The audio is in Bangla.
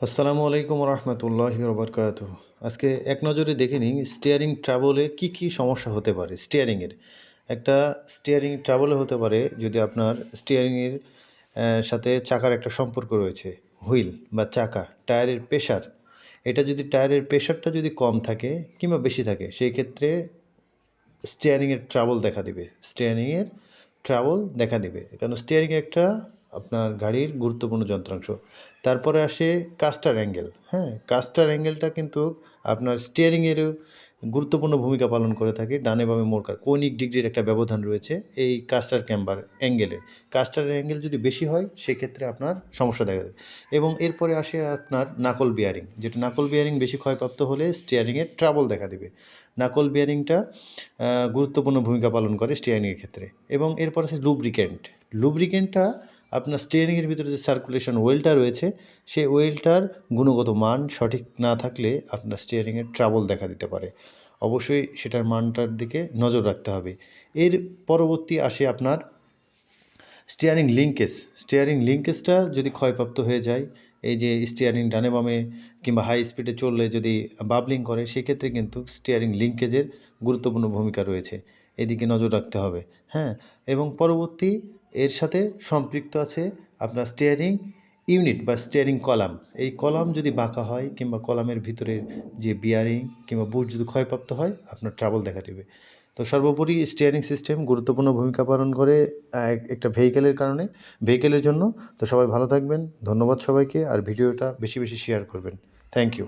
আসসালামু আলাইকুম রহমতুল্লাহি ওবরকাতুহ। আজকে এক নজরে দেখে নিই স্টিয়ারিং ট্রাবলে কি সমস্যা হতে পারে স্টিয়ারিংয়ের। একটা স্টিয়ারিং ট্রাবলে হতে পারে যদি আপনার স্টিয়ারিংয়ের সাথে চাকার একটা সম্পর্ক রয়েছে। হুইল বা চাকা, টায়ারের প্রেশার। এটা যদি টায়ারের প্রেশারটা যদি কম থাকে কিংবা বেশি থাকে, সেই ক্ষেত্রে স্টিয়ারিংয়ের ট্রাবল দেখা দিবে। স্টিয়ারিংয়ের ট্রাবল দেখা দিবে। কারণ স্টিয়ারিং একটা আপনার গাড়ির গুরুত্বপূর্ণ যন্ত্রাংশ। তারপরে আসে কাস্টার অ্যাঙ্গেল, হ্যাঁ? কাস্টার অ্যাঙ্গেলটা কিন্তু আপনার স্টিয়ারিংয়েরও গুরুত্বপূর্ণ ভূমিকা পালন করে থাকে। ডানে বামে মোড় কৌণিক ডিগ্রির একটা ব্যবধান রয়েছে এই কাস্টার ক্যাম্বার অ্যাঙ্গেলে। কাস্টারের অ্যাঙ্গেল যদি বেশি হয় সেক্ষেত্রে আপনার সমস্যা দেখা দেয়। এবং এরপরে আসে আপনার নাকল বিয়ারিং, যেটা নাকল বিয়ারিং বেশি ক্ষয়প্রাপ্ত হলে স্টিয়ারিংয়ের ট্রাবল দেখা দিবে। নাকল বিয়ারিংটা গুরুত্বপূর্ণ ভূমিকা পালন করে স্টিয়ারিংয়ের ক্ষেত্রে। এবং এরপর আছে লুব্রিক্যান্ট। লুব্রিক্যান্টটা আপনার স্টিয়ারিংয়ের ভিতরে যে সার্কুলেশন ওয়েলটা রয়েছে, সেই ওয়েলটার গুণগত মান সঠিক না থাকলে আপনার স্টিয়ারিংয়ের ট্রাবল দেখা দিতে পারে। অবশ্যই সেটার মানটার দিকে নজর রাখতে হবে। এর পরবর্তী আসে আপনার স্টিয়ারিং লিঙ্কেজ। স্টিয়ারিং লিঙ্কেজটা যদি ক্ষয়প্রাপ্ত হয়ে যায়, এই যে স্টিয়ারিং ডানে বামে কিংবা হাই স্পিডে চললে যদি বাবলিং করে, সেক্ষেত্রে কিন্তু স্টিয়ারিং লিঙ্কেজের গুরুত্বপূর্ণ ভূমিকা রয়েছে। এদিকে নজর রাখতে হবে, হ্যাঁ? এবং পরবর্তী এর সাথে সম্পৃক্ত আছে আপনার স্টিয়ারিং ইউনিট বা স্টিয়ারিং কলাম। এই কলাম যদি বাঁকা হয় কিংবা কলামের ভিতরের যে বিয়ারিং কিংবা বুশ যদি ক্ষয়প্রাপ্ত হয়, আপনার ট্রাবল দেখা দেবে। তো সর্বোপরি স্টিয়ারিং সিস্টেম গুরুত্বপূর্ণ ভূমিকা পালন করে একটা ভেহিকেলের জন্য। তো সবাই ভালো থাকবেন। ধন্যবাদ সবাইকে। আর ভিডিওটা বেশি শেয়ার করবেন। Thank you.